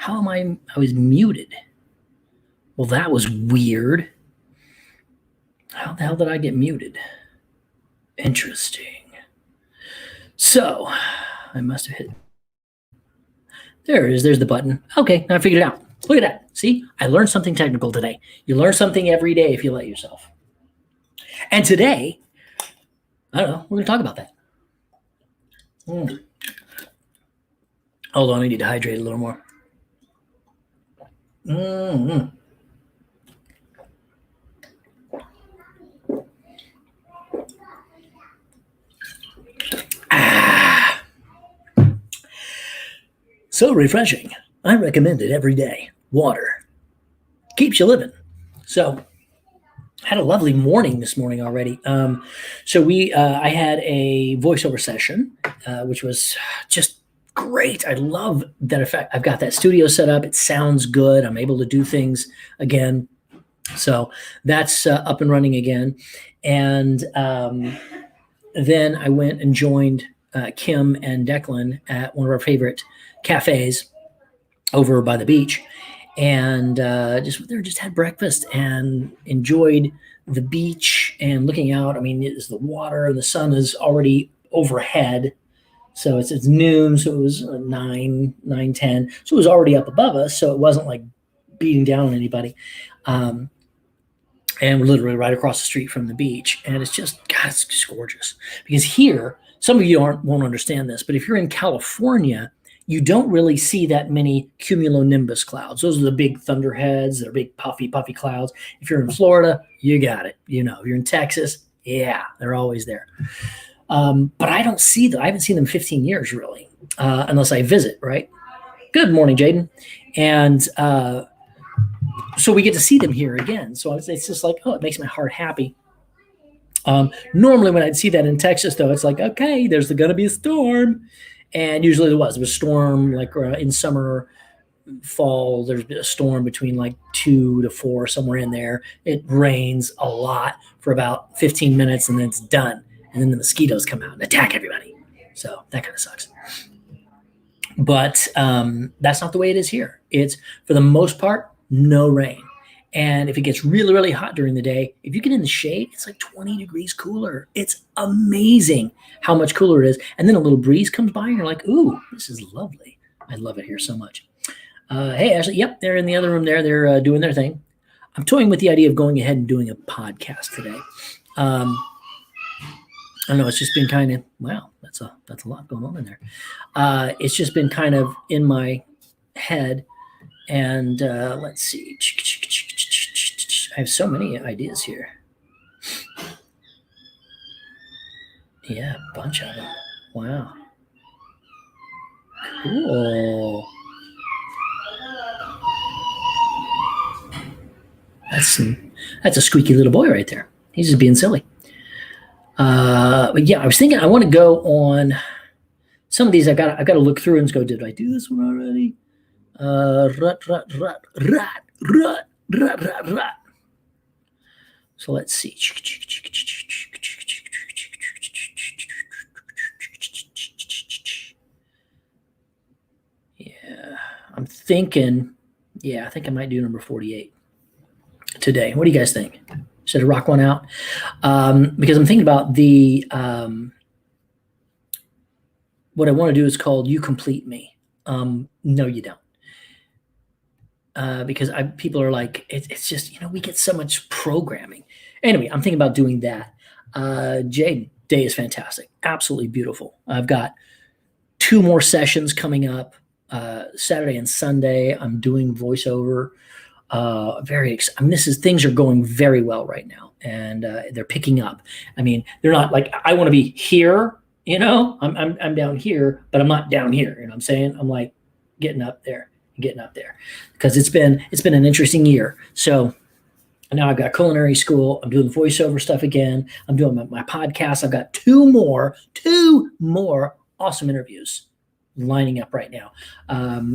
How am I was muted? Well, that was weird. How the hell did I get muted? Interesting. So I must have hit. There it is. There's the button. Okay, now I figured it out. Look at that. See, I learned something technical today. You learn something every day if you let yourself. And today, I don't know, we're going to talk about that. Hold on, I need to hydrate a little more. So refreshing. I recommend it every day. Water keeps you living. So I had a lovely morning this morning already. I had a voiceover session, which was just great. I love that effect. I've got that studio set up. It sounds good. I'm able to do things again. So that's up and running again. And then I went and joined Kim and Declan at one of our favorite cafes over by the beach, and just had breakfast and enjoyed the beach and looking out. I mean, it's the water and the sun is already overhead. So it's noon, so it was 9:10. So it was already up above us, so it wasn't like beating down on anybody. And we're literally right across the street from the beach. And it's just, God, it's just gorgeous. Because here, some of you won't understand this, but if you're in California, you don't really see that many cumulonimbus clouds. Those are the big thunderheads. They're big puffy clouds. If you're in Florida, you got it. You know, if you're in Texas, yeah, they're always there. But I don't see them. I haven't seen them in 15 years, really, unless I visit, right? Good morning, Jaden. And so we get to see them here again. So it's just like, oh, it makes my heart happy. Normally when I'd see that in Texas, though, it's like, okay, there's going to be a storm. And usually there was a storm, like in summer, fall, there's a storm between like 2 to 4, somewhere in there. It rains a lot for about 15 minutes and then it's done. And then the mosquitoes come out and attack everybody. So that kind of sucks. But that's not the way it is here. It's, for the most part, no rain. And if it gets really, really hot during the day, if you get in the shade, it's like 20 degrees cooler. It's amazing how much cooler it is. And then a little breeze comes by and you're like, ooh, this is lovely. I love it here so much. Hey, Ashley, yep, they're in the other room there. They're doing their thing. I'm toying with the idea of going ahead and doing a podcast today. I don't know, it's just been kind of, wow, that's a lot going on in there. It's just been kind of in my head. And let's see. I have so many ideas here. Yeah, a bunch of them. Wow. Cool. That's a squeaky little boy right there. He's just being silly. But yeah, I was thinking I want to go on some of these. I've got to look through and go, did I do this one already? Rut. So let's see. Yeah, I'm thinking, I think I might do number 48 today. What do you guys think? Should I rock one out? Because I'm thinking about the, what I want to do is called You Complete Me. No, you don't. Because people are like, it's just, we get so much programming. Anyway, I'm thinking about doing that. Jade Day is fantastic. Absolutely beautiful. I've got 2 more sessions coming up, Saturday and Sunday. I'm doing voiceover. Things are going very well right now, and they're picking up. I mean, they're not like, I want to be here, I'm down here, but I'm not down here. You know what I'm saying? I'm like getting up there because it's been an interesting year. So now I've got culinary school. I'm doing voiceover stuff again. I'm doing my podcast. I've got 2 more awesome interviews lining up right now.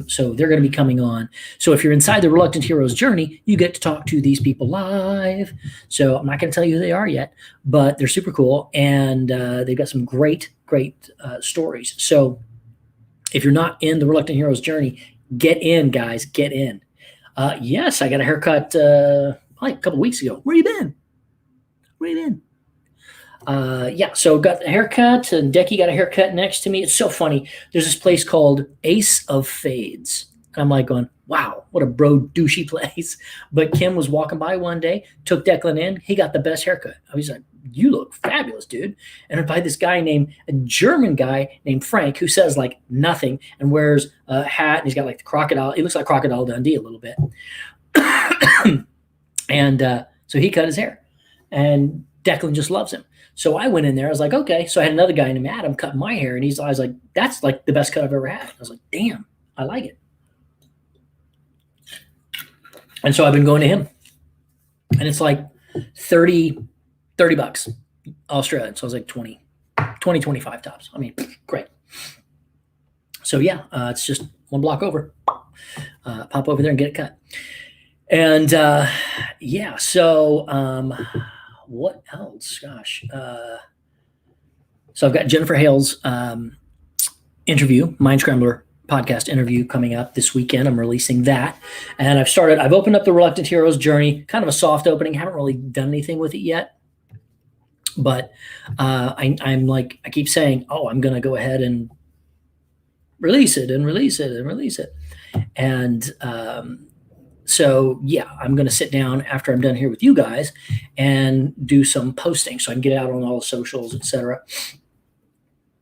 So they're going to be coming on. So if you're inside the Reluctant Hero's journey, you get to talk to these people live. So I'm not going to tell you who they are yet, but they're super cool. And they've got some great stories. So if you're not in the Reluctant Hero's journey, Get in, guys. Get in. Yes, I got a haircut probably a couple weeks ago. Where you been? Where you been? Yeah, so got the haircut, and Decky got a haircut next to me. It's so funny. There's this place called Ace of Fades. And I'm like going, wow, what a bro douchey place. But Kim was walking by one day, took Declan in. He got the best haircut. I was like, you look fabulous, dude. And by this guy a German guy named Frank, who says like nothing and wears a hat, and he's got like the crocodile. He looks like Crocodile Dundee a little bit. And so he cut his hair, and Declan just loves him. So I went in there. I was like, okay. So I had another guy named Adam cut my hair, and I was like, that's like the best cut I've ever had. I was like, damn, I like it. And so I've been going to him, and it's like 30 bucks Australian. So I was like 20, 25 tops. I mean, great. So yeah, it's just one block over. Pop over there and get it cut. And yeah, so what else? Gosh. So I've got Jennifer Hale's interview, Mind Scrambler podcast interview coming up this weekend. I'm releasing that. And I've opened up the Reluctant Hero's Journey, kind of a soft opening. Haven't really done anything with it yet. But I'm like, I keep saying, oh, I'm going to go ahead and release it. And so yeah, I'm going to sit down after I'm done here with you guys and do some posting so I can get it out on all the socials, etc.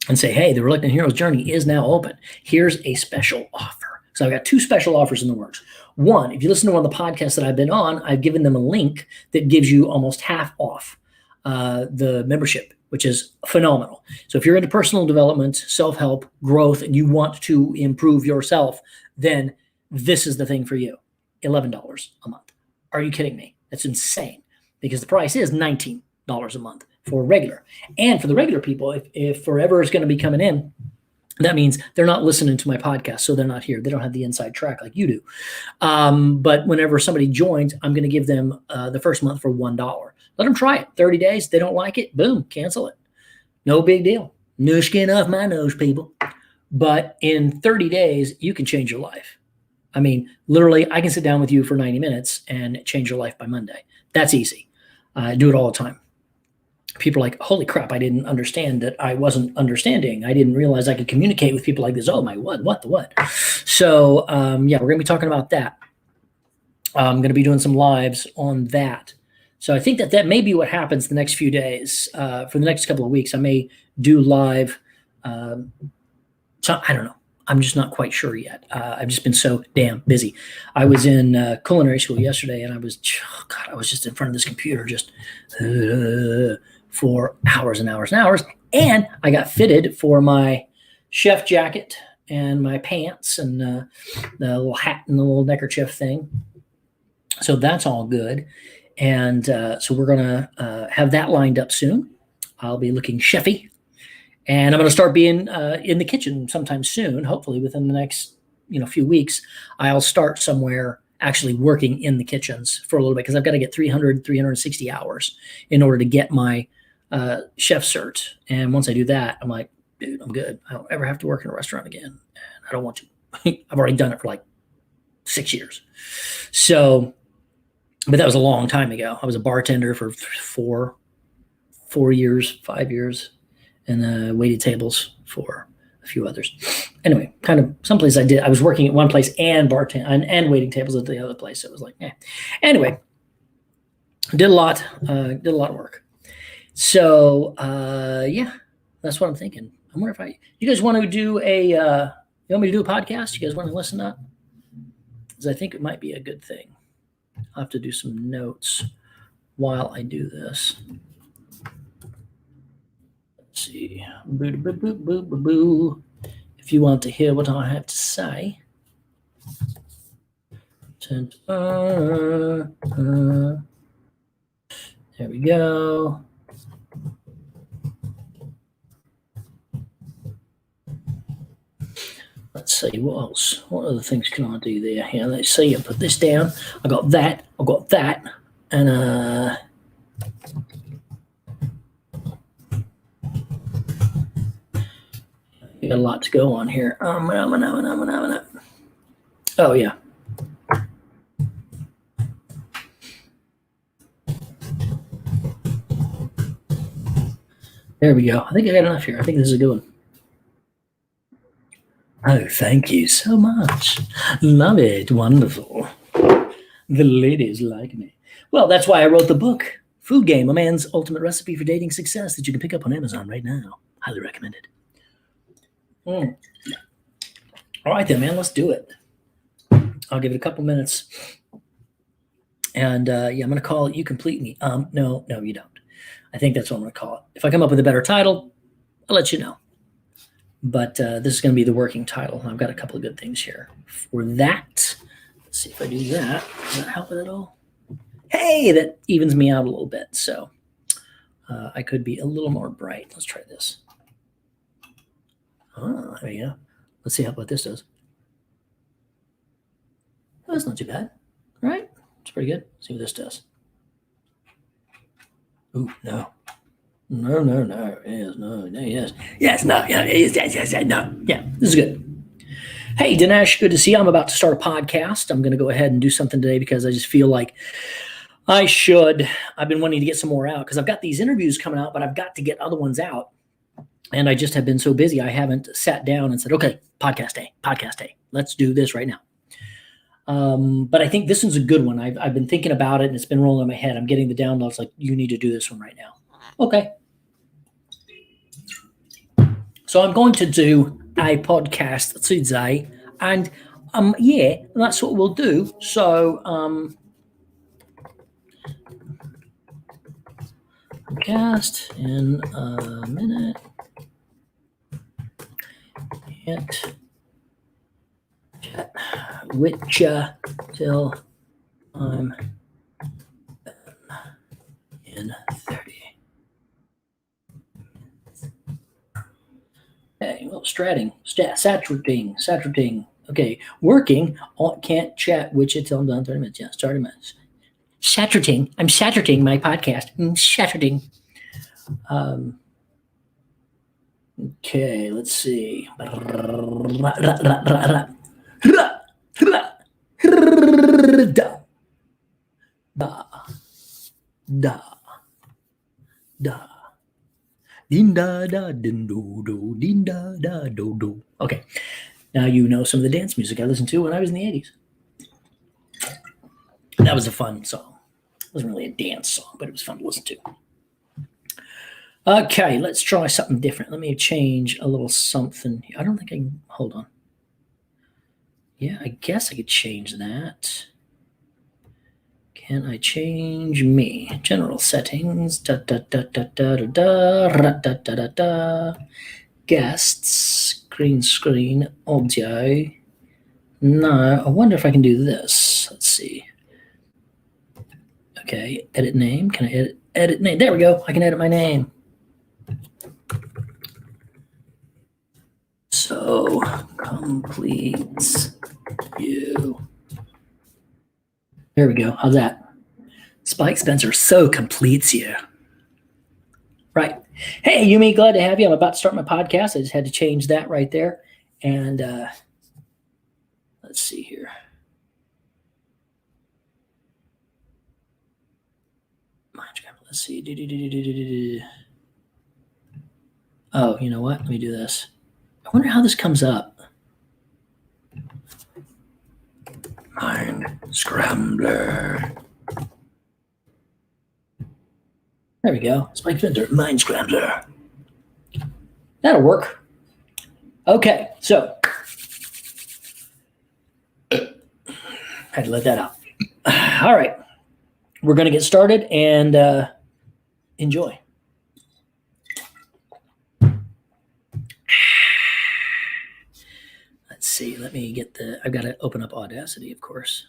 And say, hey, the Reluctant Hero's Journey is now open. Here's a special offer. So I've got 2 special offers in the works. One, if you listen to one of the podcasts that I've been on, I've given them a link that gives you almost half off the membership, which is phenomenal. So if you're into personal development, self-help, growth, and you want to improve yourself, then this is the thing for you. $11 a month. Are you kidding me? That's insane, because the price is $19 a month for regular. And for the regular people, if Forever is going to be coming in, that means they're not listening to my podcast, so they're not here. They don't have the inside track like you do. But whenever somebody joins, I'm going to give them the first month for $1. Let them try it. 30 days. They don't like it. Boom, cancel it. No big deal. No skin off my nose, people. But in 30 days, you can change your life. I mean, literally, I can sit down with you for 90 minutes and change your life by Monday. That's easy. I do it all the time. People are like, holy crap, I didn't understand that I wasn't understanding. I didn't realize I could communicate with people like this. Oh my, what the what? So yeah, we're going to be talking about that. I'm going to be doing some lives on that. So I think that may be what happens the next few days. For the next couple of weeks, I may do live. So I don't know. I'm just not quite sure yet. I've just been so damn busy. I was in culinary school yesterday, and I was just in front of this computer just for hours and hours and hours. And I got fitted for my chef jacket and my pants and the little hat and the little neckerchief thing. So that's all good. And so we're going to have that lined up soon. I'll be looking chefy. And I'm going to start being in the kitchen sometime soon, hopefully within the next few weeks. I'll start somewhere actually working in the kitchens for a little bit, because I've got to get 360 hours in order to get my chef cert. And once I do that, I'm like, dude, I'm good. I don't ever have to work in a restaurant again. And I don't want to. I've already done it for like 6 years. So, but that was a long time ago. I was a bartender for 4 years, 5 years. And waited tables for a few others. Anyway, kind of someplace I was working at one place and and waiting tables at the other place. So it was like, eh. Anyway, did a lot of work. So yeah, that's what I'm thinking. I wonder if you guys want to do you want me to do a podcast? You guys want to listen up? Because I think it might be a good thing. I'll have to do some notes while I do this. See, if you want to hear what I have to say. There we go. Let's see, what else? What other things can I do there? Here, let's see, I put this down. I got that, and got a lot to go on here. Oh, yeah. There we go. I think I got enough here. I think this is a good one. Oh, thank you so much. Love it. Wonderful. The ladies like me. Well, that's why I wrote the book, FoodGame, a man's ultimate recipe for dating success, that you can pick up on Amazon right now. Highly recommended. All right, then, man. Let's do it. I'll give it a couple minutes. And yeah, I'm going to call it You Complete Me. No, you don't. I think that's what I'm going to call it. If I come up with a better title, I'll let you know. But this is going to be the working title. I've got a couple of good things here for that. Let's see if I do that. Does that help with it all? Hey, that evens me out a little bit. So I could be a little more bright. Let's try this. Oh, there you go. Let's see how what this does. Oh, that's not too bad, right? It's pretty good. Let's see what this does. Ooh, no. No. Yes, no, yes. Yes, no, yeah, yes, no. Yeah, this is good. Hey, Dinesh, good to see you. I'm about to start a podcast. I'm going to go ahead and do something today because I just feel like I should. I've been wanting to get some more out because I've got these interviews coming out, but I've got to get other ones out. And I just have been so busy, I haven't sat down and said, okay, podcast day. Let's do this right now. But I think this one's a good one. I've been thinking about it, and it's been rolling in my head. I'm getting the downloads like, you need to do this one right now. Okay. So I'm going to do a podcast today, and yeah, that's what we'll do. So podcast in a minute. Can't chat with ya till I'm in 30. Okay, well, saturating. Okay, working. Can't chat with you till I'm done 30 minutes. Yeah, 30 minutes. Saturating. I'm saturating my podcast. Saturating. Okay, let's see. Da. Din da da din do do din da da do do. Okay, now you know some of the dance music I listened to when I was in the 80s. That was a fun song. It wasn't really a dance song, but it was fun to listen to. Okay, let's try something different. Let me change a little something. I don't think I can. Hold on. Yeah, I guess I could change that. Can I change me? General settings. Guests. Green screen. Audio. No, I wonder if I can do this. Let's see. Okay, edit name. Can I edit name? There we go. I can edit my name. So completes you. There we go. How's that? Spike Spencer so completes you. Right. Hey, Yumi, glad to have you. I'm about to start my podcast. I just had to change that right there. And let's see here. Let's see. Oh, you know what? Let me do this. I wonder how this comes up. Mind Scrambler. There we go. Spike Spencer, Mind Scrambler. That'll work. Okay, so had to let that out. All right, we're going to get started and enjoy. Let's see. Let me get I've got to open up Audacity, of course.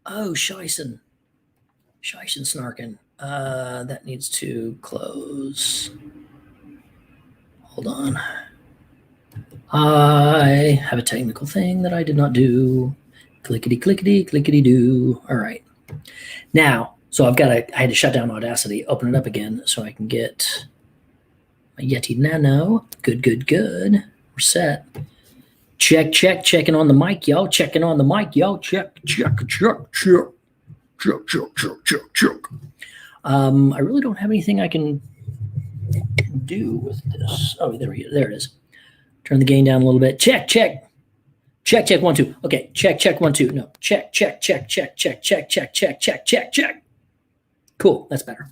Oh, Scheisen snarkin. That needs to close. Hold on. I have a technical thing that I did not do. Clickety do. All right. Now, so I had to shut down Audacity, open it up again so I can get my Yeti Nano. Good. We're set. Checking on the mic, yo. Checking on the mic, yo. Check. I really don't have anything I can do with this. Oh, there we go. There it is. Turn the gain down a little bit. Check. 1 2. Okay, check 1 2. No, check. Cool, that's better.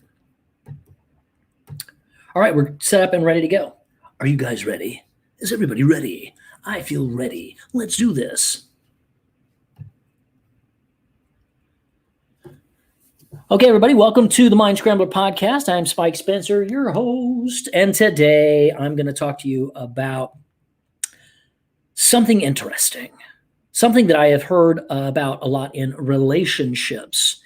All right, we're set up and ready to go. Are you guys ready? Is everybody ready? I feel ready. Let's do this. Okay, everybody, welcome to the Mind Scrambler podcast. I'm Spike Spencer, your host, and today I'm going to talk to you about something interesting, something that I have heard about a lot in relationships,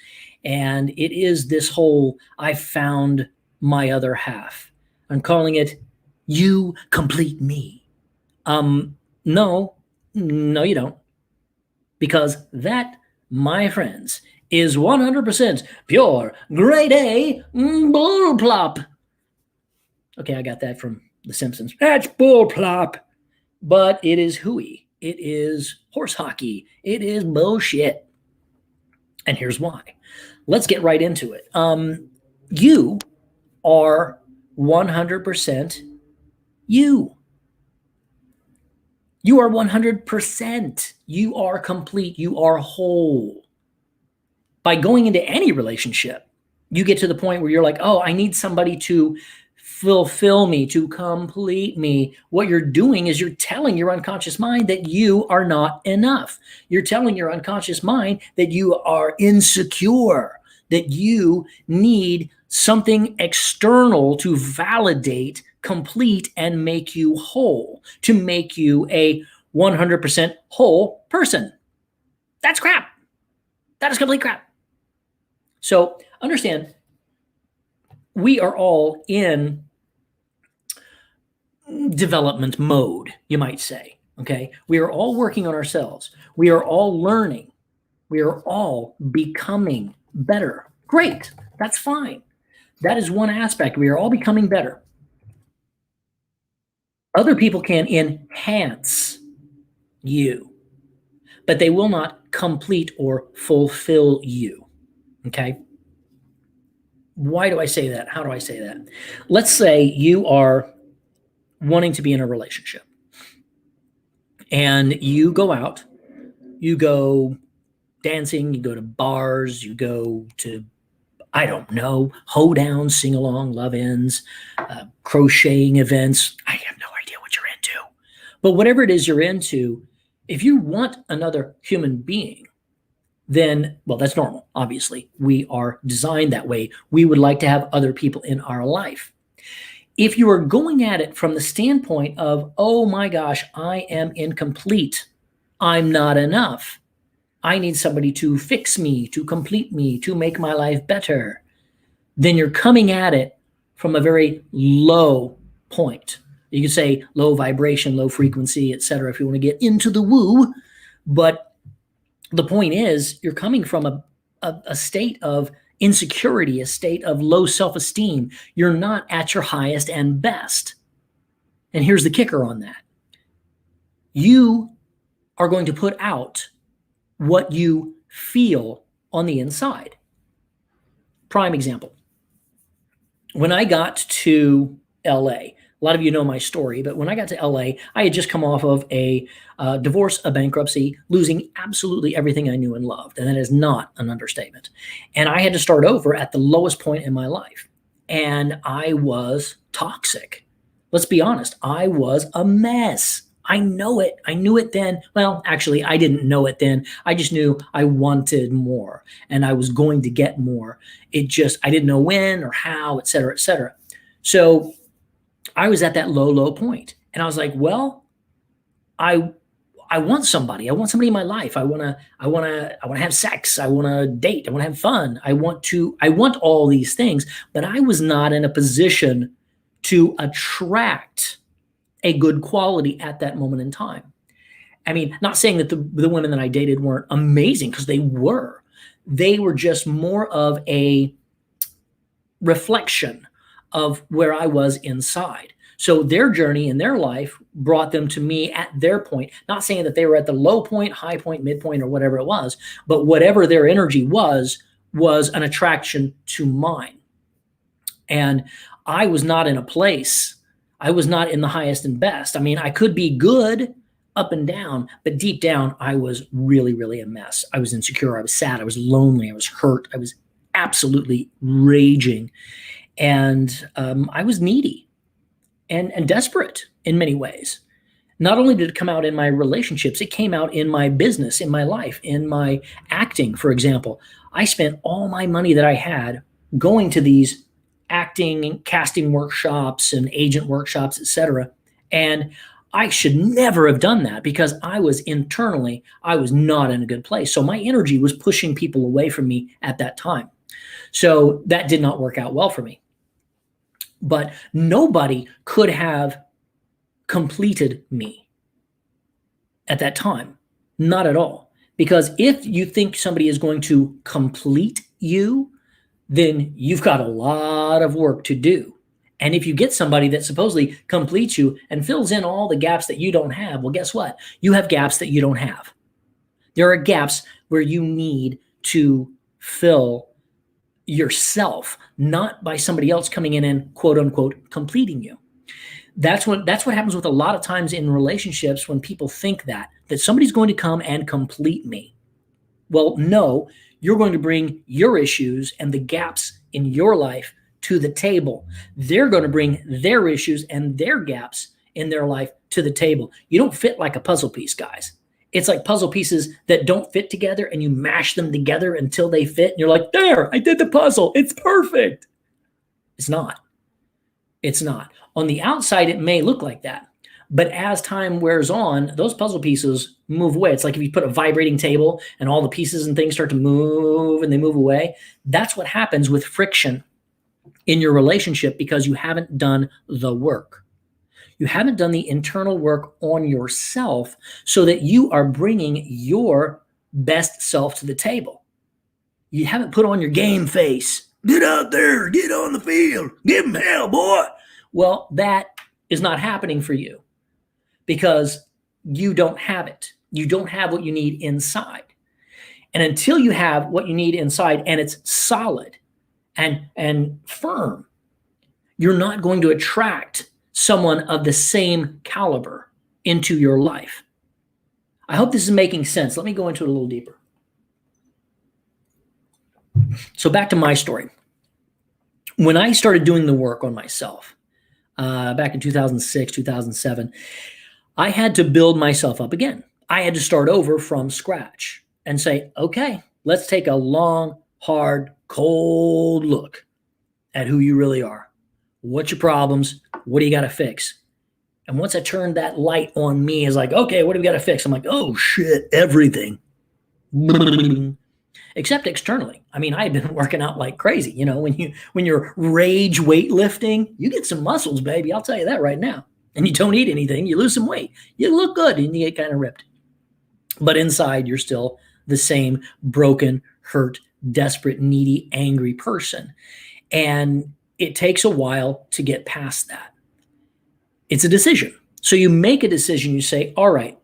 and it is this whole I found my other half. I'm calling it You Complete Me. No, you don't, because that, my friends, is 100% pure grade A bullplop. Okay, I got that from The Simpsons. That's bullplop. But it is hooey. It is horse hockey. It is bullshit. And here's why. Let's get right into it. You are 100% you. You are 100%. You are complete. You are whole. By going into any relationship, you get to the point where you're like, oh, I need somebody to fulfill me, to complete me. What you're doing is you're telling your unconscious mind that you are not enough. You're telling your unconscious mind that you are insecure, that you need something external to validate, complete, and make you whole, to make you a 100% whole person. That's crap. That is complete crap. So understand, we are all in development mode, you might say, okay? We are all working on ourselves. We are all learning. We are all becoming better. Great, that's fine. That is one aspect. We are all becoming better. Other people can enhance you, but they will not complete or fulfill you, okay? Why do I say that? How do I say that? Let's say you are wanting to be in a relationship and you go out, you go dancing, you go to bars, you go to, I don't know, hoedown, sing-along, love-ins, crocheting events. I have no idea what you're into. But whatever it is you're into, if you want another human being, then, well, that's normal, obviously. We are designed that way. We would like to have other people in our life. If you are going at it from the standpoint of, oh my gosh, I am incomplete, I'm not enough, I need somebody to fix me, to complete me, to make my life better, then you're coming at it from a very low point. You could say low vibration, low frequency, etc., if you want to get into the woo, but the point is, you're coming from a state of insecurity, a state of low self-esteem. You're not at your highest and best. And here's the kicker on that. You are going to put out what you feel on the inside. Prime example. When I got to LA, a lot of you know my story, but when I got to LA, I had just come off of a divorce, a bankruptcy, losing absolutely everything I knew and loved. And that is not an understatement. And I had to start over at the lowest point in my life. And I was toxic. Let's be honest. I was a mess. I know it. I knew it then. Well, actually, I didn't know it then. I just knew I wanted more and I was going to get more. I didn't know when or how, et cetera, et cetera. So I was at that low point, and I was like, well, I want somebody. I want somebody in my life. I want to have sex. I want to date. I want to have fun. I want all these things, but I was not in a position to attract a good quality at that moment in time. I mean, not saying that the women that I dated weren't amazing, because they were. They were just more of a reflection of where I was inside. So their journey in their life brought them to me at their point, not saying that they were at the low point, high point, midpoint, or whatever it was, but whatever their energy was an attraction to mine. And I was not in a place, I was not in the highest and best. I mean, I could be good up and down, but deep down, I was really, really a mess. I was insecure. I was sad. I was lonely. I was hurt. I was absolutely raging. And I was needy and desperate in many ways. Not only did it come out in my relationships, it came out in my business, in my life, in my acting, for example. I spent all my money that I had going to these acting and casting workshops and agent workshops, etc. And I should never have done that because I was not in a good place. So my energy was pushing people away from me at that time. So that did not work out well for me. But nobody could have completed me at that time. Not at all. Because if you think somebody is going to complete you, then you've got a lot of work to do. And if you get somebody that supposedly completes you and fills in all the gaps that you don't have, well, guess what? You have gaps that you don't have. There are gaps where you need to fill yourself, not by somebody else coming in and quote unquote completing you. That's what happens with a lot of times in relationships when people think that somebody's going to come and complete me. Well, no, you're going to bring your issues and the gaps in your life to the table. They're going to bring their issues and their gaps in their life to the table. You don't fit like a puzzle piece, guys. It's like puzzle pieces that don't fit together and you mash them together until they fit. And you're like, there, I did the puzzle. It's perfect. It's not. It's not. On the outside, it may look like that. But as time wears on, those puzzle pieces move away. It's like if you put a vibrating table and all the pieces and things start to move and they move away. That's what happens with friction in your relationship because you haven't done the work. You haven't done the internal work on yourself so that you are bringing your best self to the table. You haven't put on your game face. Get out there, get on the field, give them hell, boy. Well, that is not happening for you because you don't have it. You don't have what you need inside. And until you have what you need inside and it's solid and firm, you're not going to attract someone of the same caliber into your life. I hope this is making sense. Let me go into it a little deeper. So back to my story. When I started doing the work on myself, back in 2006, 2007, I had to build myself up again. I had to start over from scratch and say, okay, let's take a long, hard, cold look at who you really are. What's your problems? What do you got to fix? And once I turned that light on me, it's like, okay, what do we got to fix? I'm like, oh shit, everything. Except externally. I mean, I had been working out like crazy. You know, when you're rage weightlifting, you get some muscles, baby. I'll tell you that right now. And you don't eat anything, you lose some weight. You look good and you get kind of ripped. But inside, you're still the same broken, hurt, desperate, needy, angry person. And it takes a while to get past that. It's a decision. So you make a decision. You say, all right,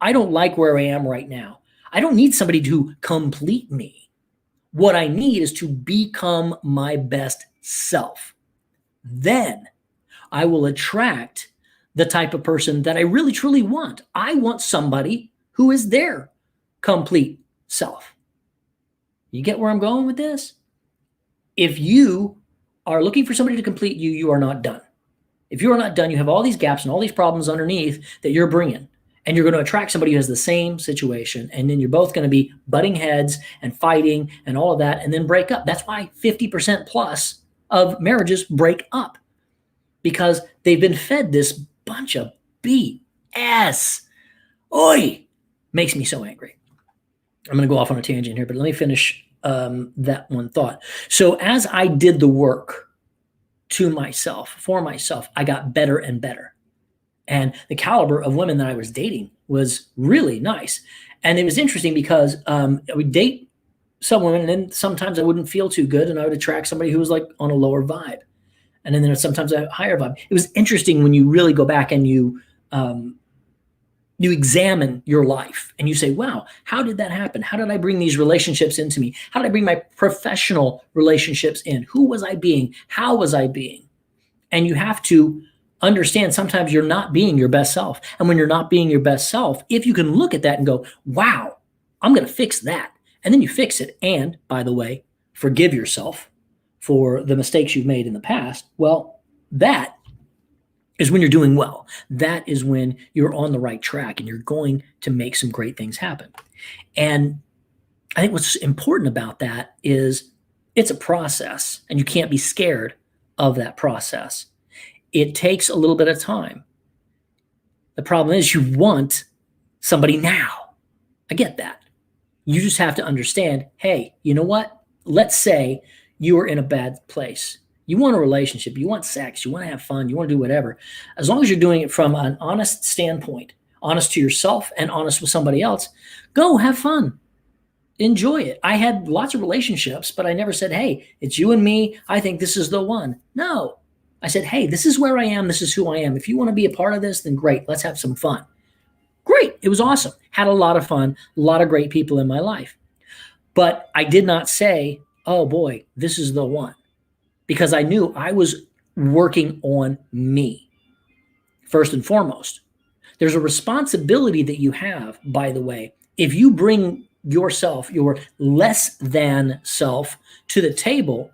I don't like where I am right now. I don't need somebody to complete me. What I need is to become my best self. Then I will attract the type of person that I really, truly want. I want somebody who is their complete self. You get where I'm going with this? If you are looking for somebody to complete you, you are not done. If you are not done, you have all these gaps and all these problems underneath that you're bringing. And you're going to attract somebody who has the same situation. And then you're both going to be butting heads and fighting and all of that and then break up. That's why 50% plus of marriages break up because they've been fed this bunch of BS. Oi! Makes me so angry. I'm going to go off on a tangent here, but let me finish that one thought. So as I did the work to myself, for myself, I got better and better. And the caliber of women that I was dating was really nice. And it was interesting because I would date some women and then sometimes I wouldn't feel too good and I would attract somebody who was like on a lower vibe. And then there's sometimes a higher vibe. It was interesting when you really go back and you examine your life and you say, wow, how did that happen? How did I bring these relationships into me? How did I bring my professional relationships in? Who was I being? How was I being? And you have to understand sometimes you're not being your best self. And when you're not being your best self, if you can look at that and go, wow, I'm going to fix that. And then you fix it. And by the way, forgive yourself for the mistakes you've made in the past. Well, that is when you're doing well. That is when you're on the right track and you're going to make some great things happen. And I think what's important about that is it's a process and you can't be scared of that process. It takes a little bit of time. The problem is you want somebody now. I get that. You just have to understand, hey, you know what? Let's say you are in a bad place. You want a relationship, you want sex, you want to have fun, you want to do whatever. As long as you're doing it from an honest standpoint, honest to yourself and honest with somebody else, go have fun. Enjoy it. I had lots of relationships, but I never said, hey, it's you and me. I think this is the one. No. I said, hey, this is where I am. This is who I am. If you want to be a part of this, then great. Let's have some fun. Great. It was awesome. Had a lot of fun. A lot of great people in my life. But I did not say, oh boy, this is the one. Because I knew I was working on me first and foremost. There's a responsibility that you have, by the way. If you bring yourself, your less than self to the table,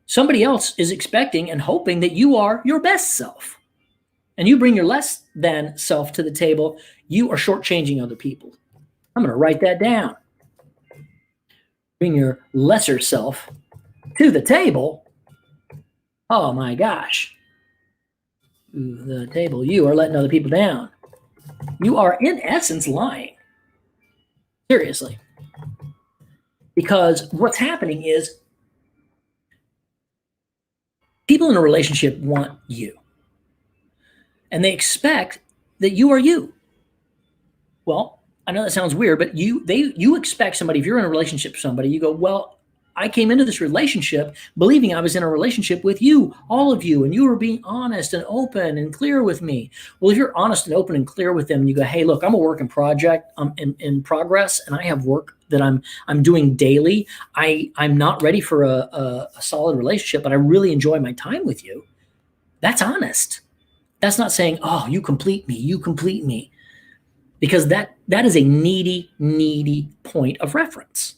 somebody else is expecting and hoping that you are your best self. And you bring your less than self to the table, you are shortchanging other people. I'm going to write that down. Bring your lesser self to the table. Oh my gosh. The table, you are letting other people down. You are in essence lying. Seriously. Because what's happening is people in a relationship want you. And they expect that you are you. Well, I know that sounds weird, but you expect somebody, if you're in a relationship with somebody, you go, well, I came into this relationship believing I was in a relationship with you, all of you, and you were being honest and open and clear with me. Well, if you're honest and open and clear with them, and you go, hey, look, I'm a work in project, I'm in progress, and I have work that I'm doing daily. I'm not ready for a solid relationship, but I really enjoy my time with you. That's honest. That's not saying, oh, you complete me. Because that is a needy point of reference.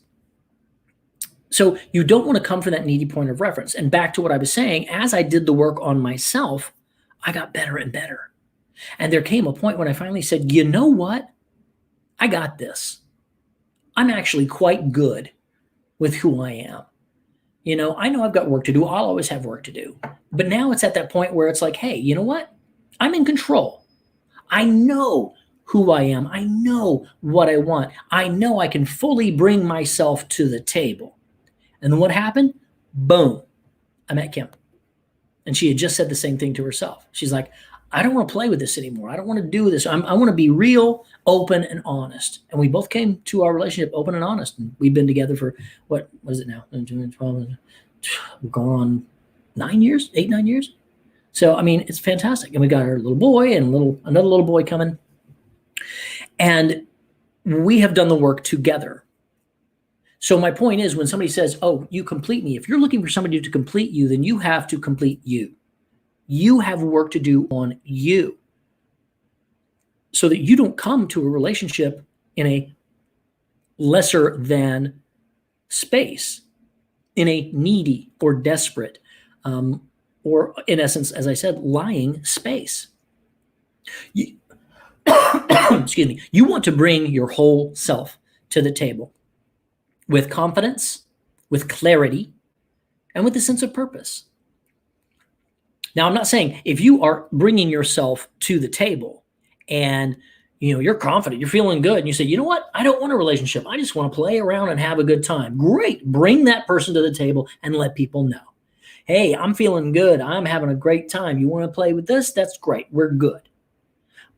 So you don't want to come from that needy point of reference. And back to what I was saying, as I did the work on myself, I got better and better. And there came a point when I finally said, you know what? I got this. I'm actually quite good with who I am. You know, I know I've got work to do. I'll always have work to do. But now it's at that point where it's like, hey, you know what? I'm in control. I know who I am. I know what I want. I know I can fully bring myself to the table. And then what happened? Boom. I met Kim. And she had just said the same thing to herself. She's like, I don't want to play with this anymore. I don't want to do this. I want to be real, open, and honest. And we both came to our relationship open and honest. And we've been together for, what is it now? 12, we're going on 9 years, 9 years. So, I mean, it's fantastic. And we got our little boy and another little boy coming. And we have done the work together. So my point is, when somebody says, oh, you complete me, if you're looking for somebody to complete you, then you have to complete you. You have work to do on you so that you don't come to a relationship in a lesser than space, in a needy or desperate, or in essence, as I said, lying space. Excuse me. You want to bring your whole self to the table with confidence, with clarity, and with a sense of purpose. Now, I'm not saying if you are bringing yourself to the table and you're confident, you're feeling good, and you say, you know what, I don't want a relationship. I just want to play around and have a good time. Great. Bring that person to the table and let people know. Hey, I'm feeling good. I'm having a great time. You want to play with this? That's great. We're good.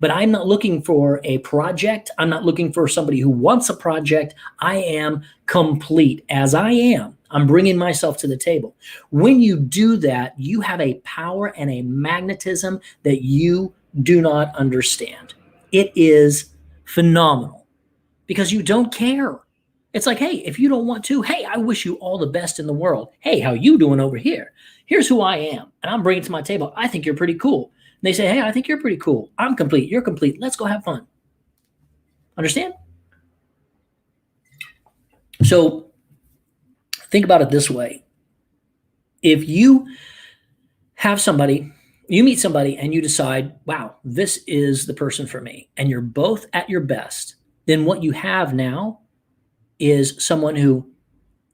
But I'm not looking for a project. I'm not looking for somebody who wants a project. I am complete as I am. I'm bringing myself to the table. When you do that, you have a power and a magnetism that you do not understand. It is phenomenal because you don't care. It's like, hey, if you don't want to, hey, I wish you all the best in the world. Hey, how you doing over here? Here's who I am, and I'm bringing it to my table. I think you're pretty cool. And they say, hey, I think you're pretty cool. I'm complete. You're complete. Let's go have fun. Understand? So think about it this way. If you have somebody, you meet somebody and you decide, wow, this is the person for me, and you're both at your best, then what you have now is someone who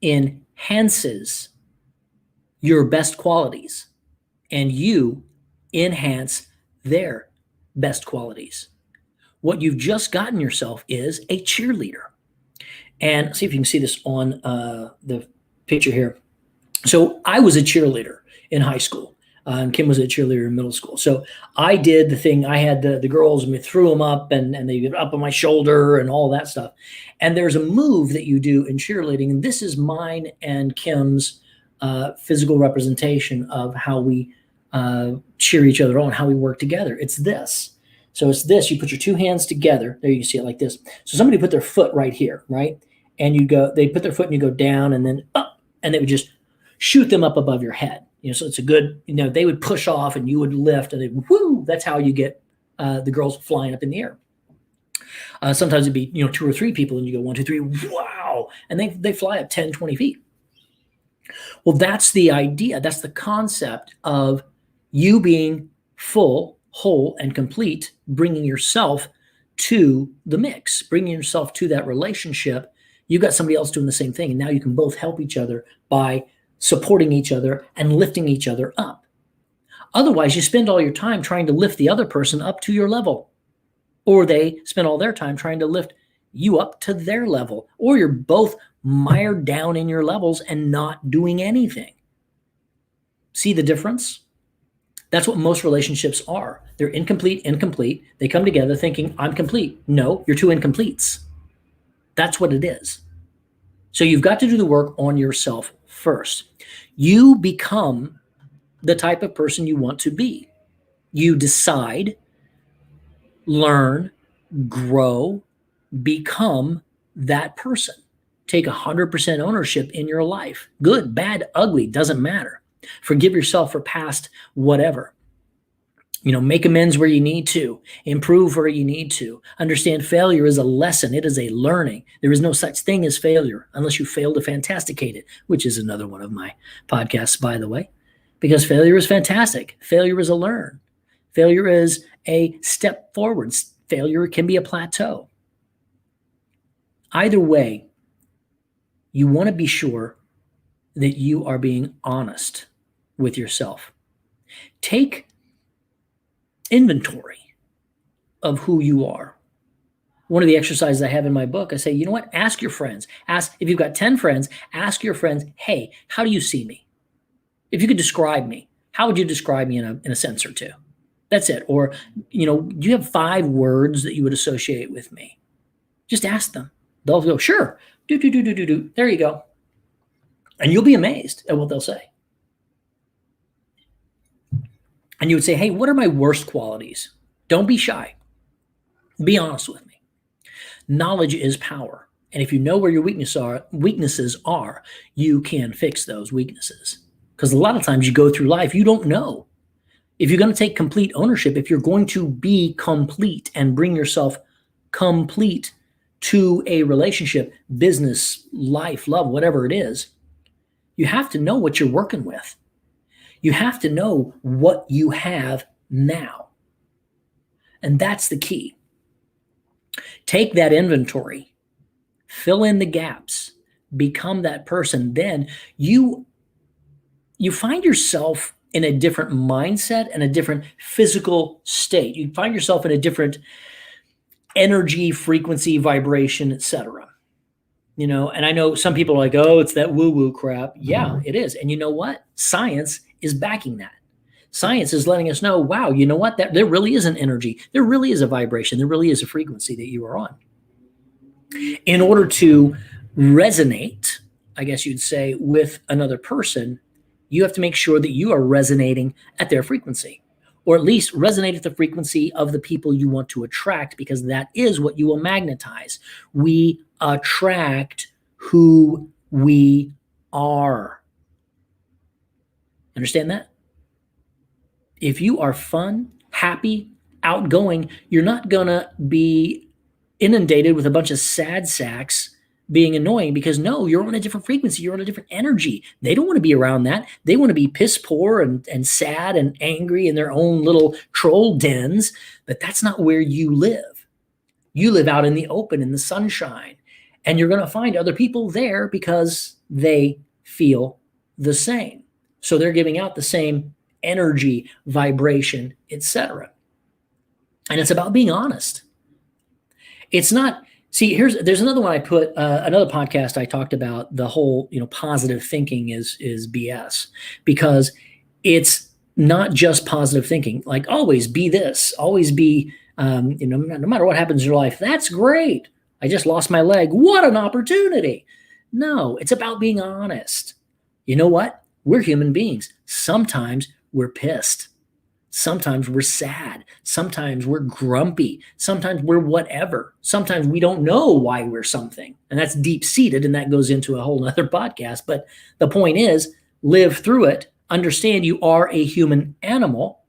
enhances your best qualities and you enhance their best qualities. What you've just gotten yourself is a cheerleader. And see if you can see this on the picture here. So I was a cheerleader in high school. And Kim was a cheerleader in middle school. So I did the thing. I had the girls, and we threw them up, and they get up on my shoulder and all that stuff. And there's a move that you do in cheerleading. And this is mine and Kim's physical representation of how we cheer each other on, how we work together. It's this. So it's this. You put your two hands together. There you see it like this. So somebody put their foot right here, right? And you go, they put their foot and you go down and then up, and they would just shoot them up above your head. So it's a good, they would push off and you would lift, and they whoo. That's how you get the girls flying up in the air. Sometimes it'd be, 2 or 3 people, and you go 1, 2, 3, wow. And they fly up 10, 20 feet. Well, that's the idea. That's the concept of you being full, whole, and complete, bringing yourself to the mix, bringing yourself to that relationship. You've got somebody else doing the same thing, and now you can both help each other by supporting each other and lifting each other up. Otherwise, you spend all your time trying to lift the other person up to your level, or they spend all their time trying to lift you up to their level, or you're both mired down in your levels and not doing anything. See the difference? That's what most relationships are. They're incomplete. They come together thinking, I'm complete. No, you're two incompletes. That's what it is. So you've got to do the work on yourself first. You become the type of person you want to be. You decide, learn, grow, become that person. Take 100% ownership in your life. Good, bad, ugly, doesn't matter. Forgive yourself for past whatever. Make amends where you need to, improve where you need to. Understand failure is a lesson. It is a learning. There is no such thing as failure unless you fail to fantasticate it, which is another one of my podcasts, by the way, because failure is fantastic. Failure is a learn. Failure is a step forward. Failure can be a plateau. Either way, you want to be sure that you are being honest with yourself. Take inventory of who you are. One of the exercises I have in my book, I say, you know what? Ask your friends. Ask, if you've got 10 friends, ask your friends, hey, how do you see me? If you could describe me, how would you describe me in a sentence or two? That's it. Or, do you have 5 words that you would associate with me? Just ask them. They'll go, sure. Do. There you go. And you'll be amazed at what they'll say. And you would say, hey, what are my worst qualities? Don't be shy. Be honest with me. Knowledge is power. And if you know where your weaknesses are, you can fix those weaknesses. Because a lot of times you go through life, you don't know. If you're going to take complete ownership, if you're going to be complete and bring yourself complete to a relationship, business, life, love, whatever it is, you have to know what you're working with. You have to know what you have now. And that's the key. Take that inventory, fill in the gaps, become that person. Then you find yourself in a different mindset and a different physical state. You find yourself in a different energy, frequency, vibration, etc. And I know some people are like, oh, it's that woo-woo crap. Yeah, it is. And you know what? Science is backing that. Science is letting us know, wow, you know what? There really is an energy. There really is a vibration. There really is a frequency that you are on. In order to resonate I guess you'd say, with another person, you have to make sure that you are resonating at their frequency, or at least resonate at the frequency of the people you want to attract, because that is what you will magnetize. We attract who we are. Understand that? If you are fun, happy, outgoing, you're not going to be inundated with a bunch of sad sacks being annoying, because no, you're on a different frequency. You're on a different energy. They don't want to be around that. They want to be piss poor and sad and angry in their own little troll dens, but that's not where you live. You live out in the open, in the sunshine, and you're going to find other people there because they feel the same. So they're giving out the same energy, vibration, etc. And it's about being honest. It's not, see, there's another one I put, another podcast I talked about the whole, positive thinking is BS, because it's not just positive thinking. Like, always be this, always be, no matter what happens in your life, that's great. I just lost my leg. What an opportunity. No, it's about being honest. You know what? We're human beings. Sometimes we're pissed. Sometimes we're sad. Sometimes we're grumpy. Sometimes we're whatever. Sometimes we don't know why we're something. And that's deep-seated, and that goes into a whole other podcast. But the point is, live through it. Understand you are a human animal.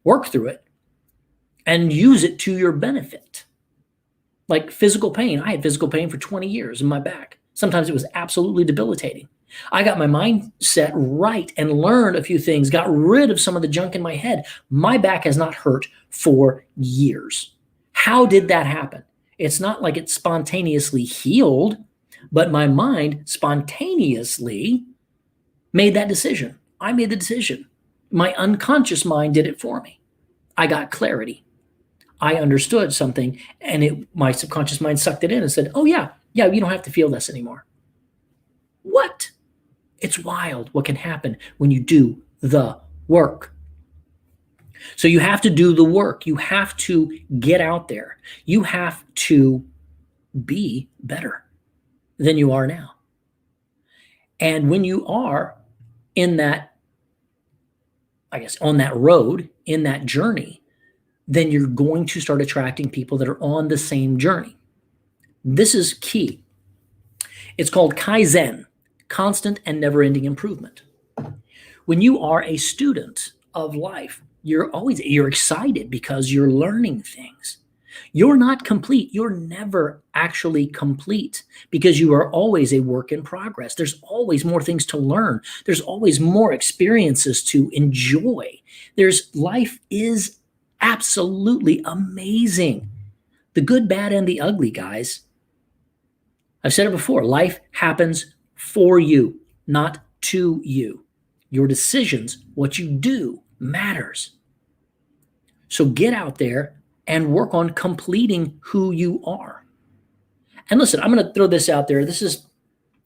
Work through it. And use it to your benefit. Like physical pain. I had physical pain for 20 years in my back. Sometimes it was absolutely debilitating. I got my mindset right and learned a few things, got rid of some of the junk in my head. My back has not hurt for years. How did that happen? It's not like it spontaneously healed, but my mind spontaneously made that decision. I made the decision. My unconscious mind did it for me. I got clarity. I understood something, and my subconscious mind sucked it in and said, oh yeah, you don't have to feel this anymore. What? It's wild what can happen when you do the work. So you have to do the work. You have to get out there. You have to be better than you are now. And when you are in that, I guess, on that road, in that journey, then you're going to start attracting people that are on the same journey. This is key. It's called Kaizen, constant and never-ending improvement. When you are a student of life, you're excited because you're learning things. You're not complete. You're never actually complete, because you are always a work in progress. There's always more things to learn. There's always more experiences to enjoy. Life is absolutely amazing. The good, bad, and the ugly, guys. I've said it before. Life happens for you, not to you. Your decisions, what you do, matters. So get out there and work on completing who you are. And listen, I'm going to throw this out there. This is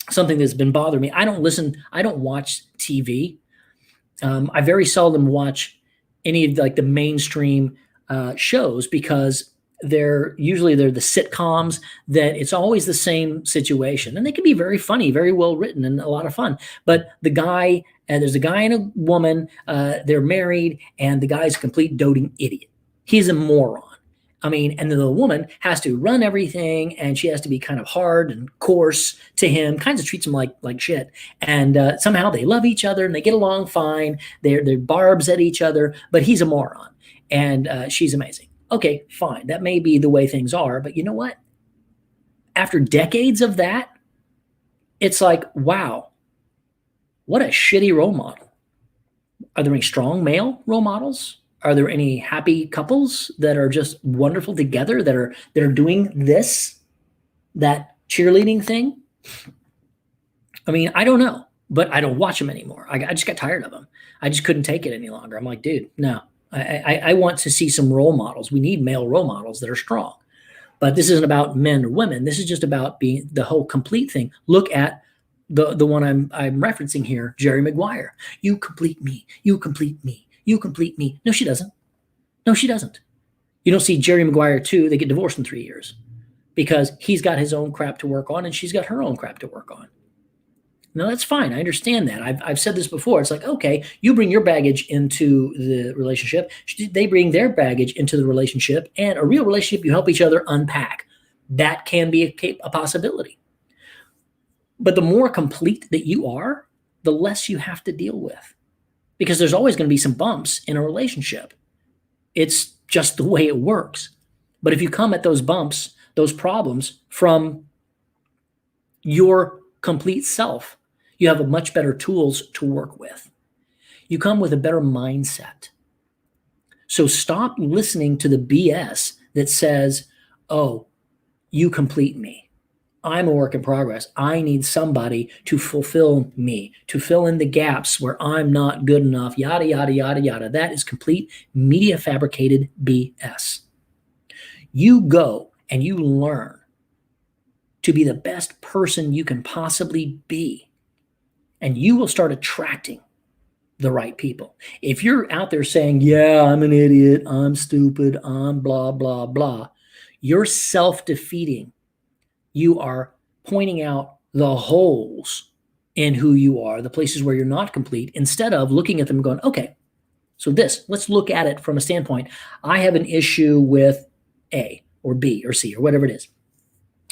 something that's been bothering me. I don't watch TV. I very seldom watch any of the mainstream shows, because they're the sitcoms that it's always the same situation, and they can be very funny, very well written, and a lot of fun. But there's a guy and a woman, they're married, and the guy's a complete doting idiot. He's a moron. And then the woman has to run everything, and she has to be kind of hard and coarse to him, kind of treats him like shit. And somehow they love each other and they get along fine. They're barbs at each other, but he's a moron, and she's amazing. Okay, fine. That may be the way things are, but you know what? After decades of that, it's like, wow, what a shitty role model. Are there any strong male role models? Are there any happy couples that are just wonderful together, that are doing that cheerleading thing? I don't know, but I don't watch them anymore. I just got tired of them. I just couldn't take it any longer. I'm like, dude, no. I want to see some role models. We need male role models that are strong. But this isn't about men or women. This is just about being the whole complete thing. Look at the one I'm referencing here, Jerry Maguire. You complete me. You complete me. You complete me. No, she doesn't. No, she doesn't. You don't see Jerry Maguire 2. They get divorced in 3 years because he's got his own crap to work on and she's got her own crap to work on. Now that's fine. I understand that. I've said this before. It's like, okay, you bring your baggage into the relationship. They bring their baggage into the relationship, and a real relationship, you help each other unpack. That can be a possibility. But the more complete that you are, the less you have to deal with, because there's always going to be some bumps in a relationship. It's just the way it works. But if you come at those bumps, those problems from your complete self, you have a much better tools to work with. You come with a better mindset. So stop listening to the BS that says, oh, you complete me. I'm a work in progress. I need somebody to fulfill me, to fill in the gaps where I'm not good enough, yada, yada, yada, yada. That is complete media fabricated BS. You go and you learn to be the best person you can possibly be, and you will start attracting the right people. If you're out there saying, yeah, I'm an idiot, I'm stupid, I'm blah, blah, blah, you're self-defeating. You are pointing out the holes in who you are, the places where you're not complete, instead of looking at them and going, okay, so let's look at it from a standpoint. I have an issue with A or B or C or whatever it is.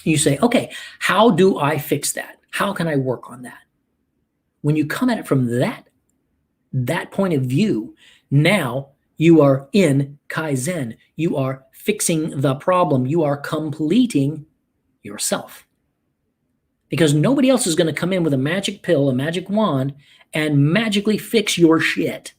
You say, okay, how do I fix that? How can I work on that? When you come at it from that point of view, now you are in Kaizen. You are fixing the problem. You are completing yourself. Because nobody else is going to come in with a magic pill, a magic wand, and magically fix your shit.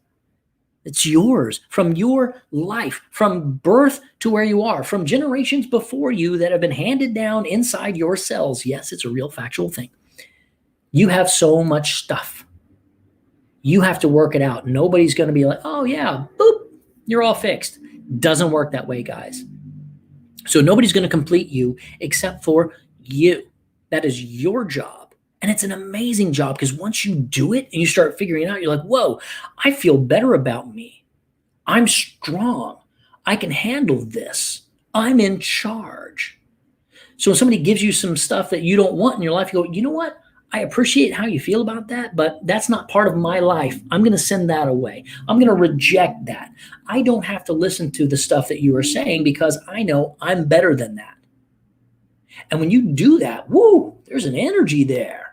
It's yours from your life, from birth to where you are, from generations before you that have been handed down inside your cells. Yes, it's a real factual thing. You have so much stuff. You have to work it out. Nobody's going to be like, oh yeah, boop, you're all fixed. Doesn't work that way, guys. So nobody's going to complete you except for you. That is your job. And it's an amazing job, because once you do it and you start figuring it out, you're like, whoa, I feel better about me. I'm strong. I can handle this. I'm in charge. So when somebody gives you some stuff that you don't want in your life, you go, you know what? I appreciate how you feel about that, but that's not part of my life. I'm going to send that away. I'm going to reject that. I don't have to listen to the stuff that you are saying, because I know I'm better than that. And when you do that, woo, there's an energy there.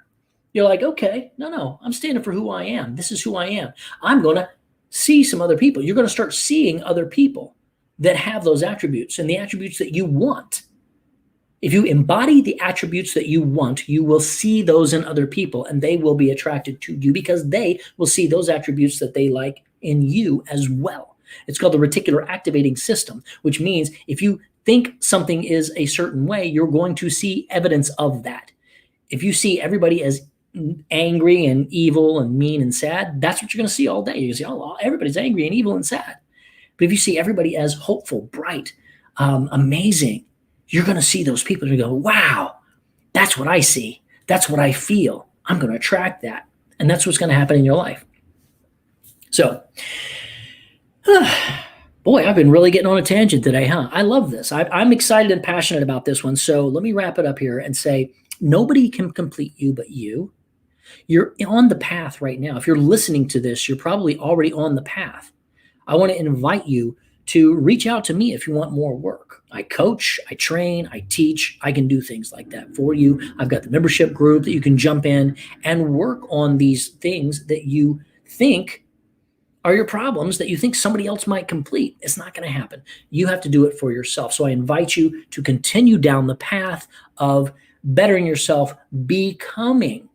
You're like, okay, no, I'm standing for who I am. This is who I am. I'm going to see some other people. You're going to start seeing other people that have those attributes and the attributes that you want. If you embody the attributes that you want, you will see those in other people, and they will be attracted to you because they will see those attributes that they like in you as well. It's called the reticular activating system, which means if you think something is a certain way, you're going to see evidence of that. If you see everybody as angry and evil and mean and sad, that's what you're going to see all day. You see, oh, everybody's angry and evil and sad. But if you see everybody as hopeful, bright, amazing, you're going to see those people and go, wow, that's what I see. That's what I feel. I'm going to attract that. And that's what's going to happen in your life. So, boy, I've been really getting on a tangent today, huh? I love this. I'm excited and passionate about this one. So let me wrap it up here and say, nobody can complete you but you. You're on the path right now. If you're listening to this, you're probably already on the path. I want to invite you to reach out to me if you want more work. I coach, I train, I teach. I can do things like that for you. I've got the membership group that you can jump in and work on these things that you think are your problems, that you think somebody else might complete. It's not going to happen. You have to do it for yourself. So I invite you to continue down the path of bettering yourself, becoming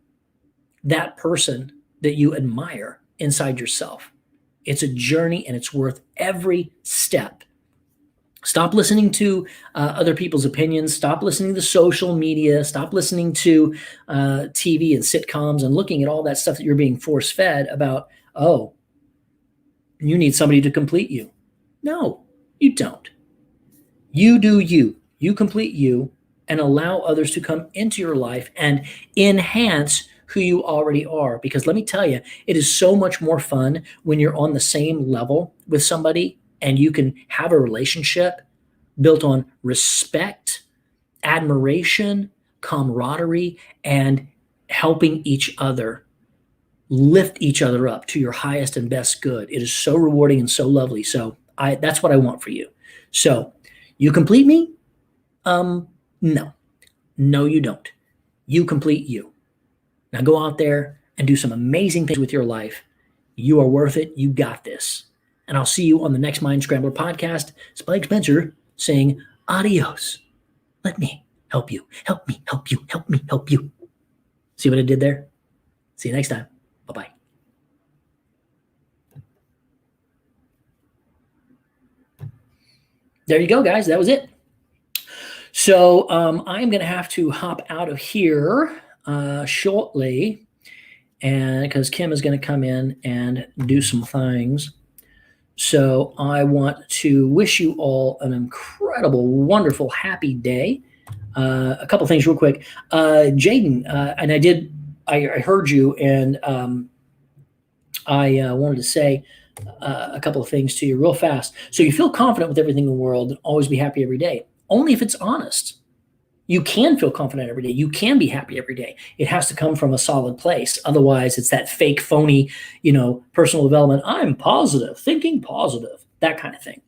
that person that you admire inside yourself. It's a journey, and it's worth every step. Stop listening to other people's opinions. Stop listening to social media. Stop listening to TV and sitcoms and looking at all that stuff that you're being force-fed about, oh, you need somebody to complete you. No, you don't. You do you. You complete you and allow others to come into your life and enhance who you already are. Because let me tell you, it is so much more fun when you're on the same level with somebody and you can have a relationship built on respect, admiration, camaraderie, and helping each other lift each other up to your highest and best good. It is so rewarding and so lovely. So that's what I want for you. So you complete me? No, you don't. You complete you. Now go out there and do some amazing things with your life. You are worth it. You got this. And I'll see you on the next Mind Scrambler podcast. Spike Spencer saying adios. Let me help you. Help me, help you, help me, help you. See what I did there? See you next time. Bye-bye. There you go, guys. That was it. So I'm going to have to hop out of here shortly, and because Kim is going to come in and do some things. So I want to wish you all an incredible, wonderful, happy day. A couple things real quick. Jaden, and I heard you, and I wanted to say a couple of things to you real fast. So you feel confident with everything in the world and always be happy every day. Only if it's honest. You can feel confident every day. You can be happy every day. It has to come from a solid place. Otherwise, it's that fake, phony, personal development. I'm positive, thinking positive, that kind of thing.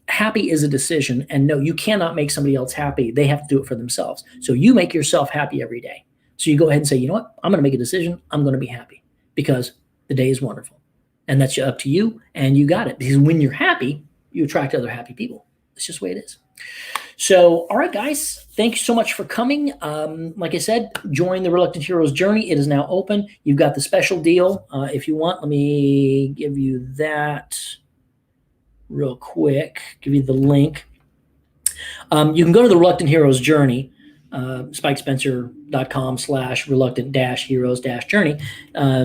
Happy is a decision, and no, you cannot make somebody else happy. They have to do it for themselves. So you make yourself happy every day. So you go ahead and say, you know what? I'm going to make a decision. I'm going to be happy because the day is wonderful. And that's up to you, and you got it. Because when you're happy, you attract other happy people. It's just the way it is. So, all right, guys, thank you so much for coming. Like I said, join the Reluctant Heroes journey. It is now open. You've got the special deal. If you want, let me give you that real quick, give you the link. You can go to the Reluctant Heroes journey, spikespencer.com/reluctant-heroes-journey.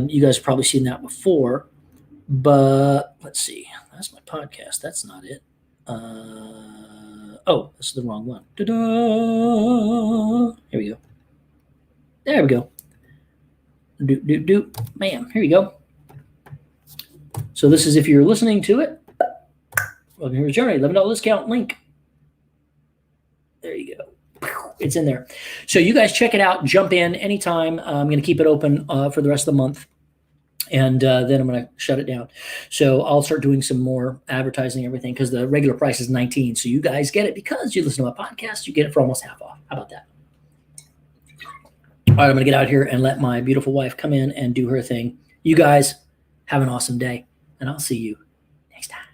You guys have probably seen that before, but let's see. That's my podcast. That's not it. This is the wrong one. Ta-da! Here we go. There we go. Bam. Here we go. So this is if you're listening to it. Welcome to your journey. $11 discount link. There you go. It's in there. So you guys check it out. Jump in anytime. I'm going to keep it open for the rest of the month. And then I'm going to shut it down. So I'll start doing some more advertising and everything because the regular price is $19. So you guys get it because you listen to my podcast. You get it for almost half off. How about that? All right, I'm going to get out here and let my beautiful wife come in and do her thing. You guys have an awesome day, and I'll see you next time.